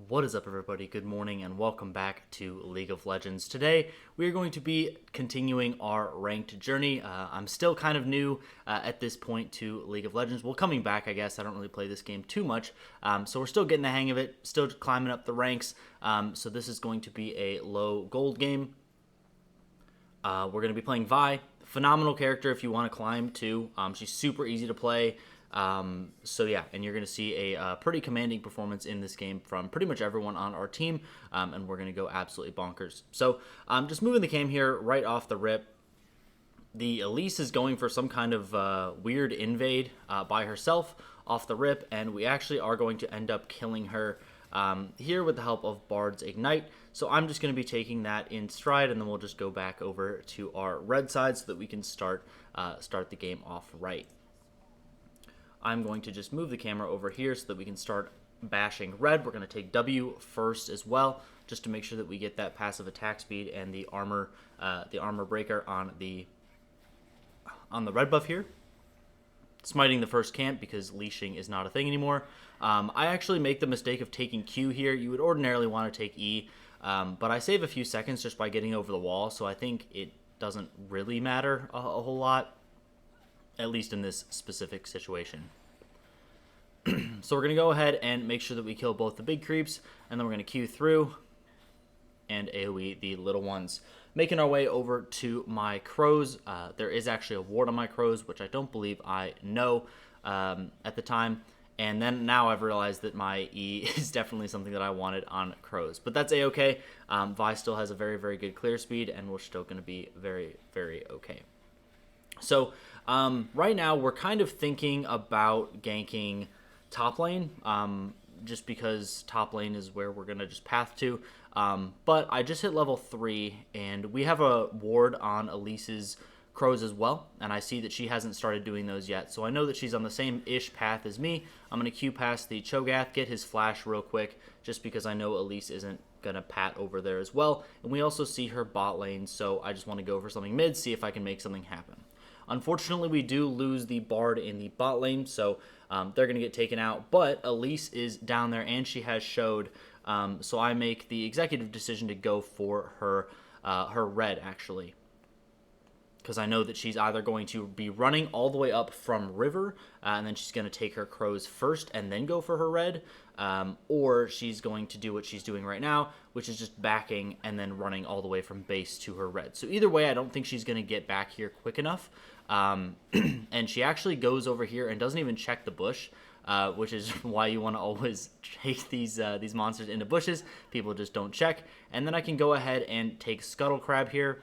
What is up, everybody? Good morning and welcome back to League of Legends. Today we are going to be continuing our ranked journey. I'm still kind of new at this point to League of Legends. Well, coming back, I guess. I don't really play this game too much, so we're still getting the hang of it, still climbing up the ranks. So this is going to be a low gold game. We're going to be playing Vi. Phenomenal character if you want to climb too. She's super easy to play. So yeah, and you're going to see a pretty commanding performance in this game from pretty much everyone on our team, and we're going to go absolutely bonkers. So just moving the game here right off the rip. The Elise is going for some kind of weird invade by herself off the rip, and we actually are going to end up killing her here with the help of Bard's Ignite. So I'm just going to be taking that in stride, and then we'll just go back over to our red side so that we can start the game off right. I'm going to just move the camera over here so that we can start bashing red. We're going to take W first as well, just to make sure that we get that passive attack speed and the armor breaker on the red buff here. Smiting the first camp because leashing is not a thing anymore. I actually make the mistake of taking Q here. You would ordinarily want to take E, but I save a few seconds just by getting over the wall, so I think it doesn't really matter a whole lot, at least in this specific situation. So we're going to go ahead and make sure that we kill both the big creeps, and then we're going to Q through and AoE the little ones. Making our way over to my crows. There is actually a ward on my crows, which I don't believe I know at the time. And then now I've realized that my E is definitely something that I wanted on crows. But that's A-okay. Vi still has a very, very good clear speed, and we're still going to be very, very okay. So right now we're kind of thinking about ganking top lane, just because top lane is where we're going to just path to. But I just hit level 3, and we have a ward on Elise's crows as well, and I see that she hasn't started doing those yet. So I know that she's on the same-ish path as me. I'm going to Q past the Cho'Gath, get his flash real quick, just because I know Elise isn't going to pat over there as well. And we also see her bot lane, so I just want to go for something mid, see if I can make something happen. Unfortunately, we do lose the Bard in the bot lane, so they're going to get taken out. But Elise is down there, and she has showed. So I make the executive decision to go for her red, actually. Because I know that she's either going to be running all the way up from river, and then she's going to take her crows first and then go for her red, or she's going to do what she's doing right now, which is just backing and then running all the way from base to her red. So either way, I don't think she's going to get back here quick enough. And she actually goes over here and doesn't even check the bush, which is why you want to always take these monsters into bushes. People just don't check. And then I can go ahead and take Scuttle Crab here,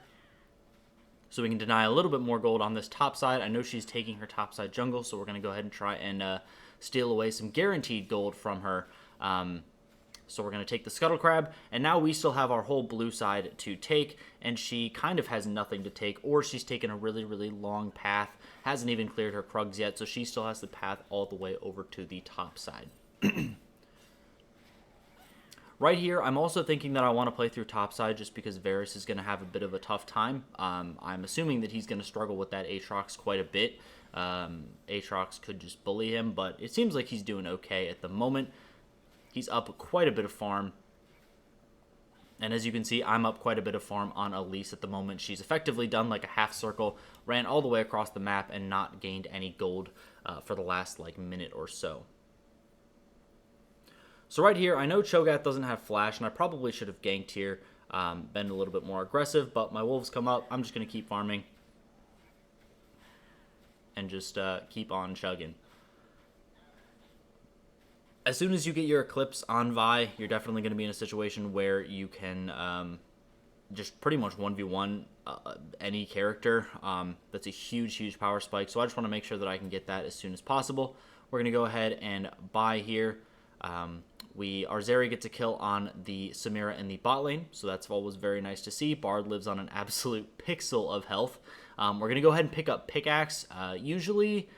so we can deny a little bit more gold on this top side. I know she's taking her top side jungle, so we're going to go ahead and try and steal away some guaranteed gold from her. So we're going to take the Scuttle Crab, and now we still have our whole blue side to take, and she kind of has nothing to take, or she's taken a really, really long path, hasn't even cleared her Krugs yet, so she still has the path all the way over to the top side. Right here, I'm also thinking that I want to play through topside just because Varus is going to have a bit of a tough time. I'm assuming that he's going to struggle with that Aatrox quite a bit. Aatrox could just bully him, but it seems like he's doing okay at the moment. He's up quite a bit of farm. And as you can see, I'm up quite a bit of farm on Elise at the moment. She's effectively done like a half circle, ran all the way across the map, and not gained any gold for the last minute or so. So right here, I know Cho'Gath doesn't have flash, and I probably should have ganked here, been a little bit more aggressive, but my wolves come up. I'm just going to keep farming and just keep on chugging. As soon as you get your Eclipse on Vi, you're definitely going to be in a situation where you can just pretty much 1v1 any character. That's a huge, huge power spike, so I just want to make sure that I can get that as soon as possible. We're going to go ahead and buy here. Our Zeri gets a kill on the Samira in the bot lane, so that's always very nice to see. Bard lives on an absolute pixel of health. We're going to go ahead and pick up Pickaxe. Usually,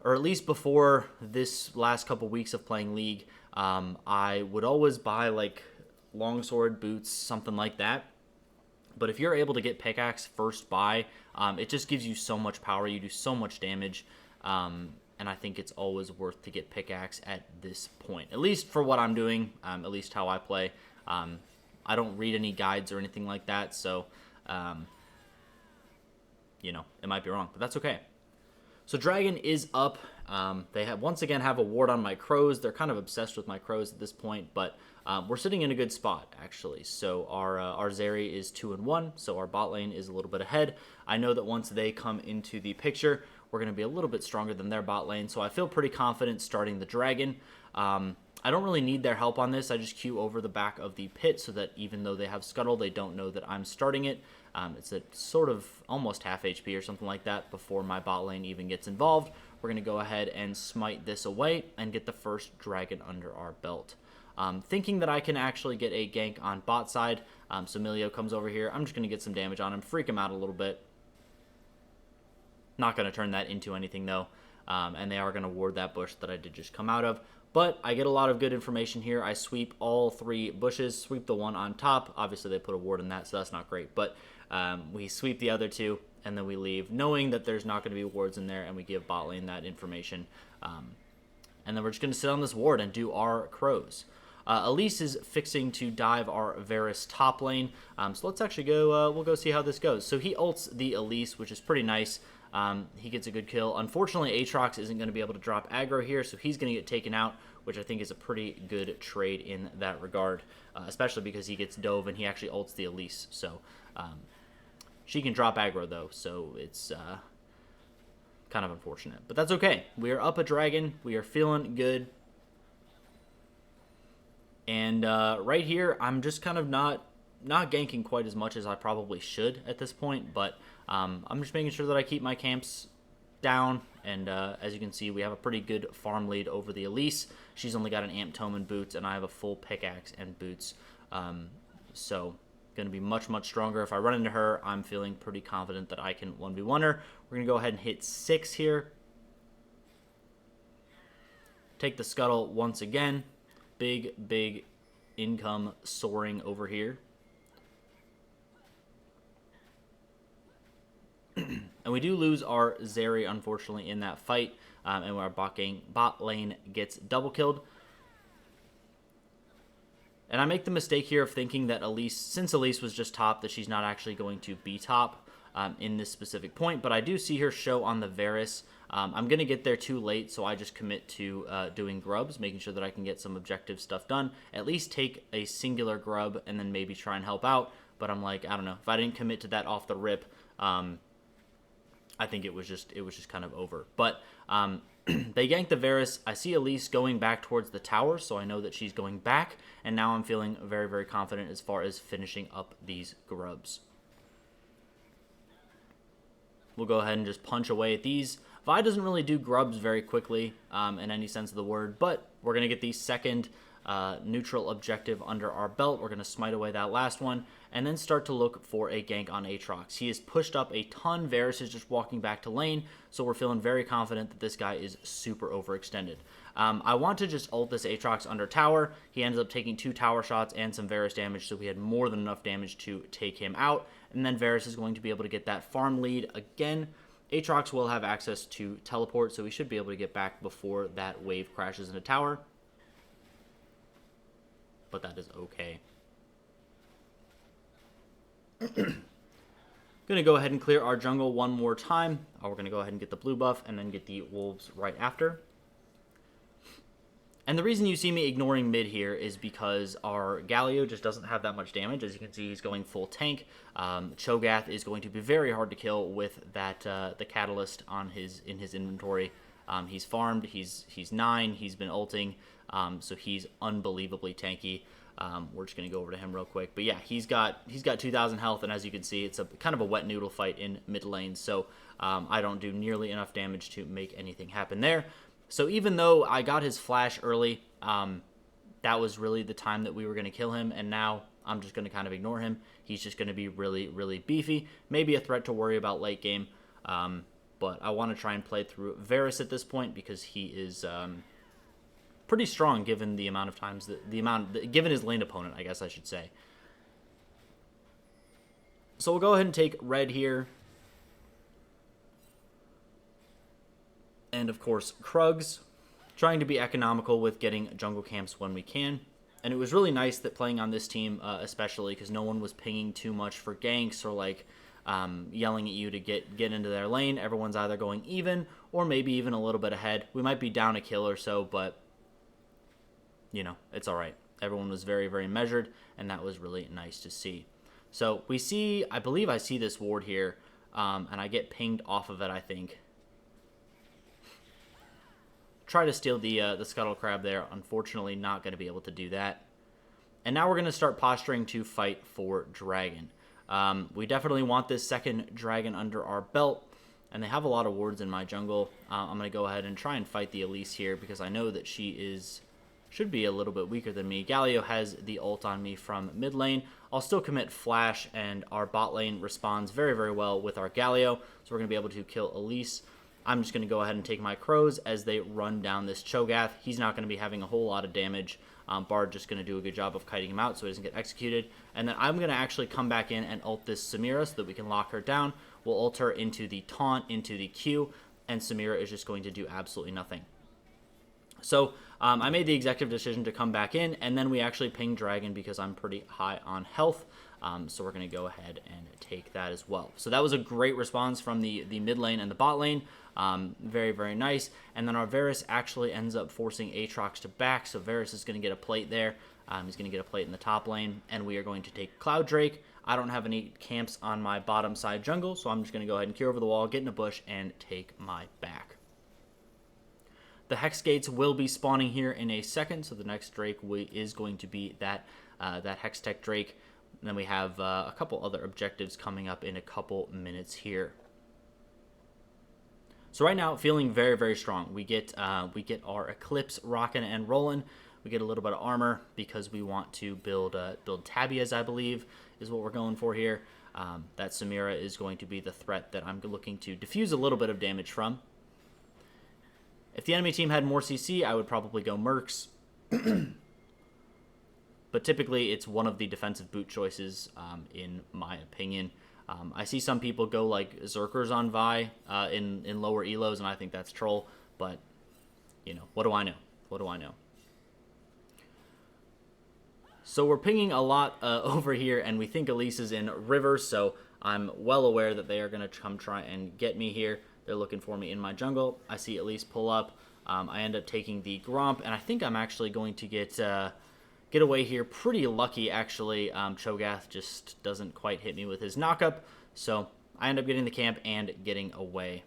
or at least before this last couple weeks of playing League, I would always buy longsword, boots, something like that. But if you're able to get Pickaxe first buy, it just gives you so much power. You do so much damage. and I think it's always worth to get pickaxe at this point, at least for what I'm doing, at least how I play. I don't read any guides or anything like that, so, you know, it might be wrong, but that's okay. So Dragon is up. They have once again have a ward on my crows. They're kind of obsessed with my crows at this point, but we're sitting in a good spot, actually. So our Zeri is 2-1, so our bot lane is a little bit ahead. I know that once they come into the picture, we're going to be a little bit stronger than their bot lane, so I feel pretty confident starting the Dragon. I don't really need their help on this. I just queue over the back of the pit so that even though they have Scuttle, they don't know that I'm starting it. It's at sort of almost half HP or something like that before my bot lane even gets involved. We're going to go ahead and smite this away and get the first Dragon under our belt. Thinking that I can actually get a gank on bot side. So Milio comes over here. I'm just going to get some damage on him, freak him out a little bit. Not going to turn that into anything though. And they are going to ward that bush that I did just come out of. But I get a lot of good information here. I sweep all 3 bushes, sweep the one on top. Obviously, they put a ward in that, so that's not great. But we sweep the other 2, and then we leave, knowing that there's not going to be wards in there, and we give bot lane that information. And then we're just going to sit on this ward and do our crows. Elise is fixing to dive our Varus top lane. So let's actually go, we'll go see how this goes. So he ults the Elise, which is pretty nice. He gets a good kill. Unfortunately, Aatrox isn't going to be able to drop aggro here, so he's going to get taken out, which I think is a pretty good trade in that regard, especially because he gets dove and he actually ults the Elise. So she can drop aggro, though, so it's kind of unfortunate. But that's okay. We are up a Dragon. We are feeling good. And right here, I'm just kind of not ganking quite as much as I probably should at this point, but I'm just making sure that I keep my camps down, and as you can see, we have a pretty good farm lead over the Elise. She's only got an Amp Tome and boots, and I have a full pickaxe and boots, so going to be much, much stronger. If I run into her, I'm feeling pretty confident that I can 1v1 her. We're going to go ahead and hit 6 here. Take the Scuttle once again. Big income soaring over here. And we do lose our Zeri, unfortunately, in that fight, and our bot lane gets double killed. And I make the mistake here of thinking that Elise, since Elise was just top, that she's not actually going to be top in this specific point. But I do see her show on the Varus. I'm going to get there too late, so I just commit to doing grubs, making sure that I can get some objective stuff done. At least take a singular grub and then maybe try and help out. But I'm like, I don't know. If I didn't commit to that off the rip, I think it was just kind of over. But they gank the Varus. I see Elise going back towards the tower, so I know that she's going back. And now I'm feeling very, very confident as far as finishing up these grubs. We'll go ahead and just punch away at these. Vi doesn't really do grubs very quickly in any sense of the word, but we're going to get the second neutral objective under our belt. We're going to smite away that last one and then start to look for a gank on Aatrox. He has pushed up a ton. Varus is just walking back to lane, so we're feeling very confident that this guy is super overextended. I want to just ult this Aatrox under tower. He ends up taking 2 tower shots and some Varus damage, so we had more than enough damage to take him out. And then Varus is going to be able to get that farm lead again. Aatrox will have access to teleport, so we should be able to get back before that wave crashes into tower. But that is okay. Gonna go ahead and clear our jungle one more time. We're gonna go ahead and get the blue buff and then get the wolves right after. And the reason you see me ignoring mid here is because our Galio just doesn't have that much damage. As you can see, he's going full tank. Cho'Gath is going to be very hard to kill with that the catalyst on in his inventory. He's farmed. He's 9. He's been ulting. So he's unbelievably tanky. We're just gonna go over to him real quick. But yeah, he's got 2,000 health, and as you can see, it's a kind of a wet noodle fight in mid lane. So I don't do nearly enough damage to make anything happen there. So even though I got his flash early, that was really the time that we were going to kill him, and now I'm just going to kind of ignore him. He's just going to be really, really beefy. Maybe a threat to worry about late game, but I want to try and play through Varus at this point because he is pretty strong given the amount of times, given his lane opponent, I guess I should say. So we'll go ahead and take red here. And of course, Krugs, trying to be economical with getting jungle camps when we can. And it was really nice that playing on this team, especially because no one was pinging too much for ganks or like yelling at you to get into their lane. Everyone's either going even or maybe even a little bit ahead. We might be down a kill or so, but you know, it's all right. Everyone was very, very measured, and that was really nice to see. So we see, I believe I see this ward here, and I get pinged off of it, I think. Try to steal the Scuttle Crab there. Unfortunately, not going to be able to do that. And now we're going to start posturing to fight for Dragon. We definitely want this second Dragon under our belt, and they have a lot of wards in my jungle. I'm going to go ahead and try and fight the Elise here because I know that she should be a little bit weaker than me. Galio has the ult on me from mid lane. I'll still commit flash, and our bot lane responds very, very well with our Galio, so we're going to be able to kill Elise. I'm just going to go ahead and take my crows as they run down this Cho'Gath. He's not going to be having a whole lot of damage. Bard just going to do a good job of kiting him out so he doesn't get executed. And then I'm going to actually come back in and ult this Samira so that we can lock her down. We'll ult her into the taunt, into the Q, and Samira is just going to do absolutely nothing. So I made the executive decision to come back in, and then we actually ping Dragon because I'm pretty high on health. So we're going to go ahead and take that as well. So that was a great response from the mid lane and the bot lane. Very, very nice. And then our Varus actually ends up forcing Aatrox to back, so Varus is going to get a plate there. He's going to get a plate in the top lane, and we are going to take Cloud Drake. I don't have any camps on my bottom side jungle, so I'm just going to go ahead and cure over the wall, get in a bush, and take my back. The Hex Gates will be spawning here in a second, so the next Drake is going to be that Hextech Drake. And then we have a couple other objectives coming up in a couple minutes here. So right now, feeling very, very strong. We get our Eclipse rocking and rolling. We get a little bit of armor because we want to build Tabias, I believe, is what we're going for here. That Samira is going to be the threat that I'm looking to diffuse a little bit of damage from. If the enemy team had more CC, I would probably go Mercs. But typically, it's one of the defensive boot choices, in my opinion. I see some people go like Zerkers on Vi in lower elos, and I think that's troll. But, you know, what do I know? What do I know? So we're pinging a lot over here, and we think Elise is in River, so I'm well aware that they are going to come try and get me here. They're looking for me in my jungle. I see Elise pull up. I end up taking the Gromp, and I think I'm actually going to get away here. Pretty lucky, actually. Cho'Gath just doesn't quite hit me with his knockup, so I end up getting the camp and getting away.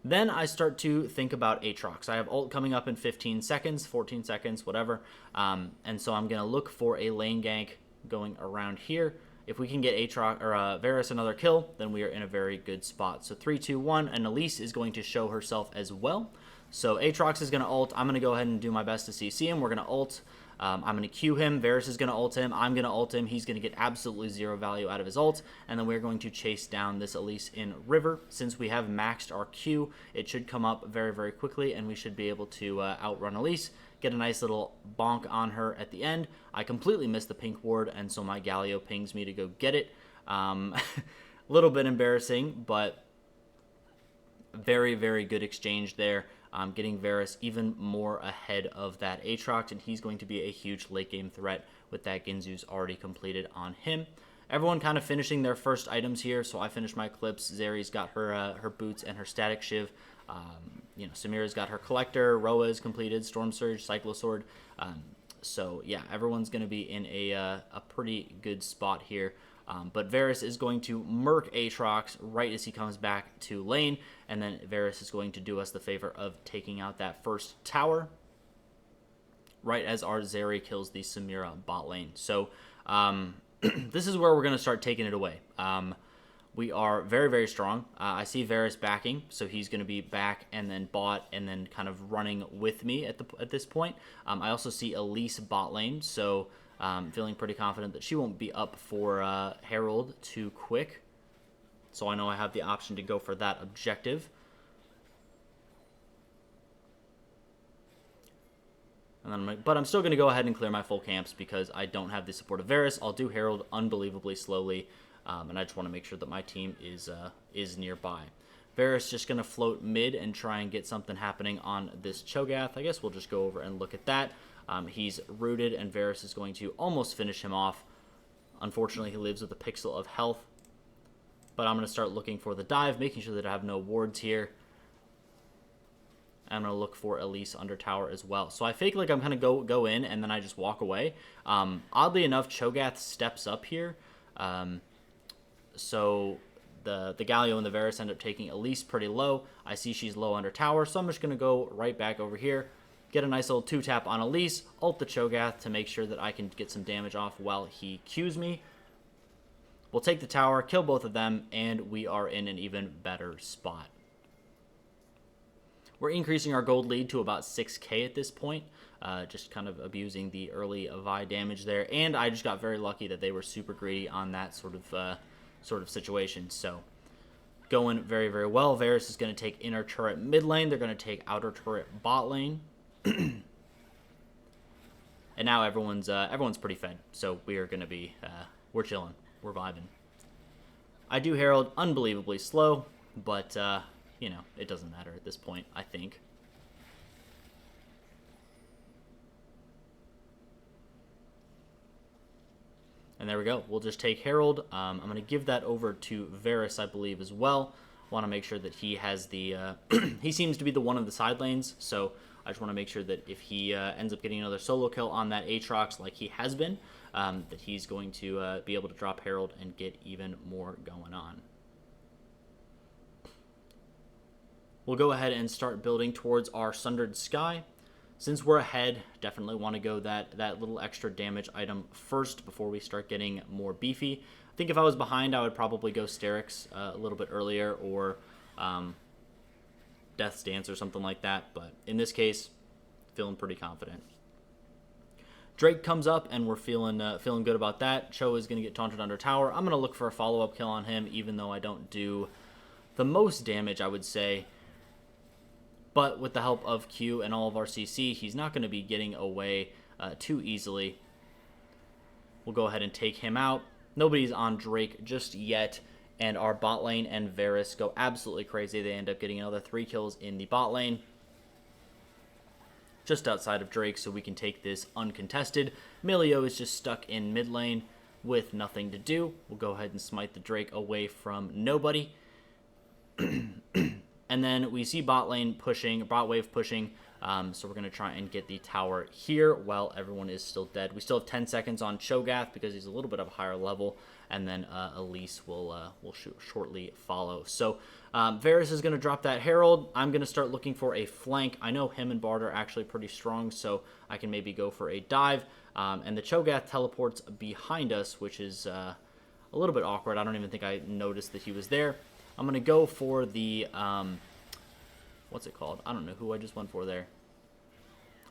Then I start to think about Aatrox. I have ult coming up in 15 seconds, 14 seconds, whatever, and so I'm going to look for a lane gank going around here. If we can get Aatrox or Varus another kill, then we are in a very good spot. So 3, 2, 1, and Elise is going to show herself as well. So Aatrox is going to ult. I'm going to go ahead and do my best to CC him. We're going to ult. I'm going to Q him. Varus is going to ult him. I'm going to ult him. He's going to get absolutely zero value out of his ult. And then we're going to chase down this Elise in River. Since we have maxed our Q, it should come up very, very quickly, and we should be able to outrun Elise, get a nice little bonk on her at the end. I completely missed the pink ward, and so my Galio pings me to go get it. A little bit embarrassing, but very, very good exchange there. Getting Varus even more ahead of that Aatrox, and he's going to be a huge late game threat with that Ginzu's already completed on him. Everyone kind of finishing their first items here, so I finished my clips. Zeri's got her boots and her static shiv. You know, Samira's got her collector. Roa is completed. Storm Surge, Cyclosword. So yeah, everyone's going to be in a pretty good spot here. But Varus is going to murk Aatrox right as he comes back to lane, and then Varus is going to do us the favor of taking out that first tower right as our Zeri kills the Samira bot lane. So this is where we're going to start taking it away. We are very, very strong. I see Varus backing, so he's going to be back and then bot and then kind of running with me at this point. I also see Elise bot lane, so feeling pretty confident that she won't be up for Herald too quick. So I know I have the option to go for that objective. And then but I'm still going to go ahead and clear my full camps because I don't have the support of Varus. I'll do Herald unbelievably slowly, and I just want to make sure that my team is nearby. Varus just going to float mid and try and get something happening on this Cho'Gath. I guess we'll just go over and look at that. He's rooted, and Varus is going to almost finish him off. Unfortunately, he lives with a pixel of health. But I'm going to start looking for the dive, making sure that I have no wards here. I'm going to look for Elise under tower as well. So I fake like I'm going to go in, and then I just walk away. Oddly enough, Cho'Gath steps up here. So the Galio and the Varus end up taking Elise pretty low. I see she's low under tower, so I'm just going to go right back over here. Get a nice little 2-tap on Elise, ult the Cho'Gath to make sure that I can get some damage off while he Qs me. We'll take the tower, kill both of them, and we are in an even better spot. We're increasing our gold lead to about 6k at this point, just kind of abusing the early Vi damage there. And I just got very lucky that they were super greedy on that sort of situation. So going very, very well. Varus is going to take inner turret mid lane. They're going to take outer turret bot lane. And now everyone's pretty fed. So we are going to be we're chilling. We're vibing. I do Herald unbelievably slow, but, you know, it doesn't matter at this point, I think. And there we go. We'll just take Herald. I'm going to give that over to Varus, I believe, as well. Want to make sure that he has the... he seems to be the one of the side lanes, so I just want to make sure that if he ends up getting another solo kill on that Aatrox like he has been, that he's going to be able to drop Herald and get even more going on. We'll go ahead and start building towards our Sundered Sky. Since we're ahead, definitely want to go that little extra damage item first before we start getting more beefy. I think if I was behind, I would probably go Sterix a little bit earlier, or Death's Dance or something like that. But in this case, feeling pretty confident. Drake comes up, and we're feeling good about that. Cho is going to get taunted under tower. I'm going to look for a follow-up kill on him, even though I don't do the most damage, I would say. But with the help of Q and all of our CC, he's not going to be getting away too easily. We'll go ahead and take him out. Nobody's on Drake just yet. And our bot lane and Varus go absolutely crazy. They end up getting another 3 kills in the bot lane, just outside of Drake, so we can take this uncontested. Milio is just stuck in mid lane with nothing to do. We'll go ahead and smite the Drake away from nobody. And then we see bot wave pushing, so we're going to try and get the tower here while everyone is still dead. We still have 10 seconds on Cho'Gath because he's a little bit of a higher level, and then Elise will shortly follow. So Varus is going to drop that Herald. I'm going to start looking for a flank. I know him and Bard are actually pretty strong, so I can maybe go for a dive. And the Cho'Gath teleports behind us, which is a little bit awkward. I don't even think I noticed that he was there. I'm going to go for the, what's it called? I don't know who I just went for there.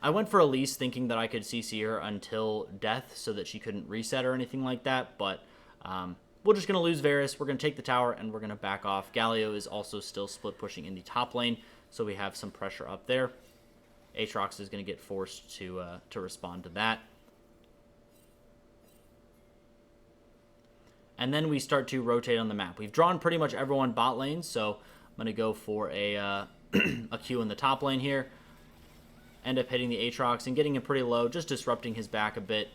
I went for Elise thinking that I could CC her until death so that she couldn't reset or anything like that, but we're just going to lose Varus. We're going to take the tower, and we're going to back off. Galio is also still split pushing in the top lane, so we have some pressure up there. Aatrox is going to get forced to respond to that. And then we start to rotate on the map. We've drawn pretty much everyone bot lane, so I'm going to go for a, a Q in the top lane here. End up hitting the Aatrox and getting him pretty low, just disrupting his back a bit.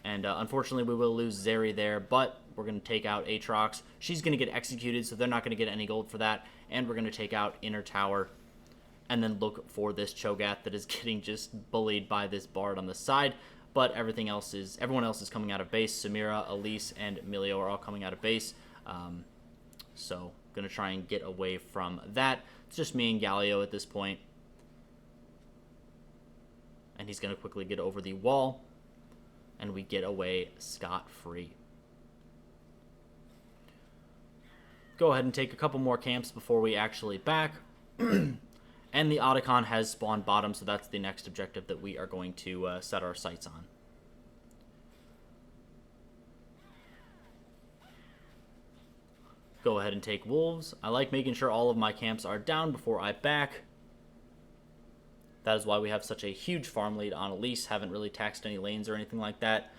And unfortunately, we will lose Zeri there, but we're going to take out Aatrox. She's going to get executed, so they're not going to get any gold for that. And we're going to take out inner tower and then look for this Cho'Gath that is getting just bullied by this Bard on the side. But everyone else is coming out of base. Samira, Elise, and Milio are all coming out of base. So going to try and get away from that. It's just me and Galio at this point. And he's going to quickly get over the wall. And we get away scot-free. Go ahead and take a couple more camps before we actually back. And the Otacon has spawned bottom, so that's the next objective that we are going to set our sights on. Go ahead and take Wolves. I like making sure all of my camps are down before I back. That is why we have such a huge farm lead on Elise. Haven't really taxed any lanes or anything like that.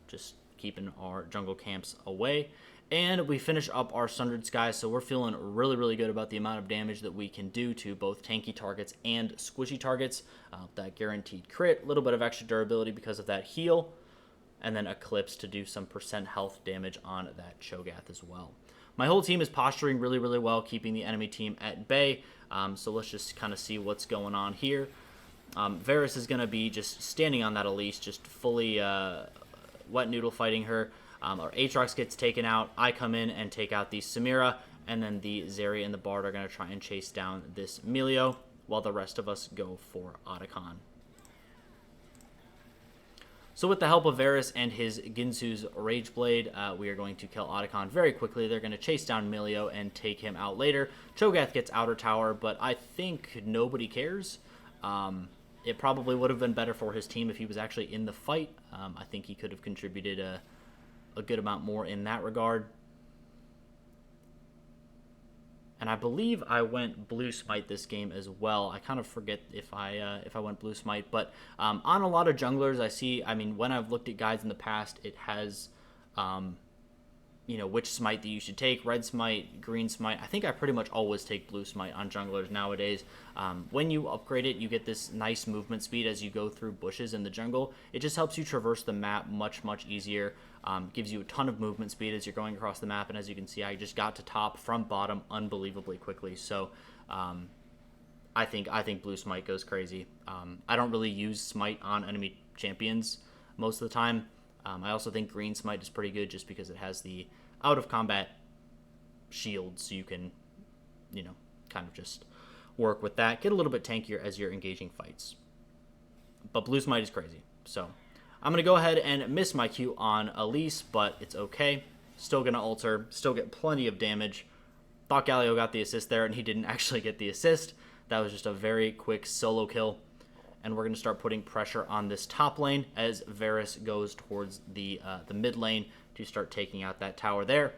Just keeping our jungle camps away. And we finish up our Sundered Skies, so we're feeling really, really good about the amount of damage that we can do to both tanky targets and squishy targets. That guaranteed crit, a little bit of extra durability because of that heal, and then Eclipse to do some percent health damage on that Cho'Gath as well. My whole team is posturing really, really well, keeping the enemy team at bay. So let's just kind of see what's going on here. Varus is going to be just standing on that Elise, just fully wet noodle fighting her. Our Aatrox gets taken out. I come in and take out the Samira, and then the Zeri and the Bard are going to try and chase down this Melio, while the rest of us go for Otacon. So with the help of Varus and his Ginsu's Rage Blade, we are going to kill Otacon very quickly. They're going to chase down Melio and take him out later. Cho'Gath gets Outer Tower, but I think nobody cares. It probably would have been better for his team if he was actually in the fight. I think he could have contributed a good amount more in that regard. And I believe I went Blue Smite this game as well. I kind of forget if I went Blue Smite, but on a lot of junglers I see, I mean, when I've looked at guides in the past, it has which smite that you should take, red smite, green smite. I think I pretty much always take blue smite on junglers nowadays. When you upgrade it, you get this nice movement speed as you go through bushes in the jungle. It just helps you traverse the map much, much easier. Gives you a ton of movement speed as you're going across the map, and as you can see, I just got to top from bottom unbelievably quickly. So I think blue smite goes crazy. I don't really use smite on enemy champions most of the time. I also think green smite is pretty good just because it has the out of combat shield, so you can, kind of just work with that. Get a little bit tankier as you're engaging fights. But blue smite is crazy. So I'm going to go ahead and miss my Q on Elise, but it's okay. Still going to ult her, still get plenty of damage. Thought Galio got the assist there, and he didn't actually get the assist. That was just a very quick solo kill. And we're going to start putting pressure on this top lane as Varus goes towards the mid lane to start taking out that tower there.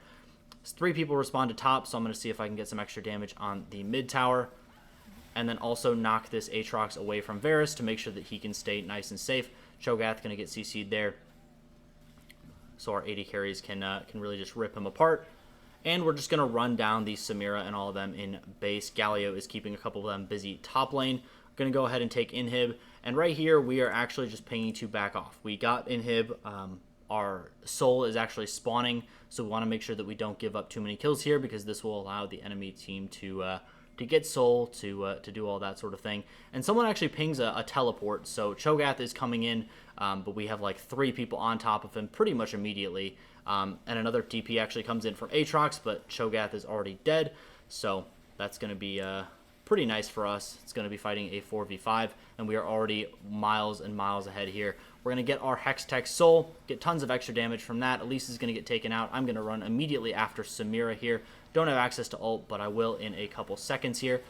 3 people respond to top, so I'm going to see if I can get some extra damage on the mid tower. And then also knock this Aatrox away from Varus to make sure that he can stay nice and safe. Cho'Gath going to get CC'd there, so our AD carries can really just rip him apart. And we're just going to run down the Samira and all of them in base. Galio is keeping a couple of them busy top lane. Going to go ahead and take Inhib, and right here we are actually just pinging to back off. We got Inhib. Our soul is actually spawning, so we want to make sure that we don't give up too many kills here, because this will allow the enemy team to get soul, to do all that sort of thing. And someone actually pings a teleport, so Cho'Gath is coming in, but we have like 3 people on top of him pretty much immediately. And another TP actually comes in from Aatrox, but Cho'Gath is already dead, so that's going to be pretty nice for us. It's going to be fighting a 4v5, and we are already miles and miles ahead here. We're going to get our Hextech Soul, get tons of extra damage from that. Elise is going to get taken out. I'm going to run immediately after Samira here. Don't have access to ult, but I will in a couple seconds here.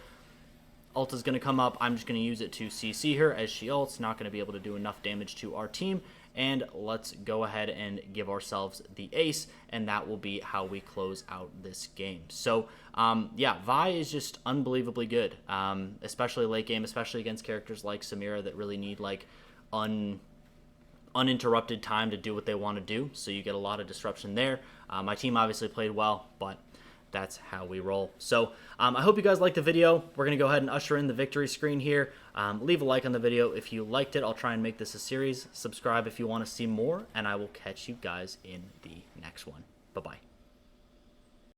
Ult is going to come up. I'm just going to use it to CC her as she ults. Not going to be able to do enough damage to our team. And let's go ahead and give ourselves the ace, and that will be how we close out this game. So, yeah, Vi is just unbelievably good, especially late game, especially against characters like Samira that really need, like, uninterrupted time to do what they want to do, so you get a lot of disruption there. My team obviously played well, but that's how we roll. So I hope you guys liked the video. We're going to go ahead and usher in the victory screen here. Leave a like on the video if you liked it. I'll try and make this a series. Subscribe if you want to see more, and I will catch you guys in the next one. Bye-bye.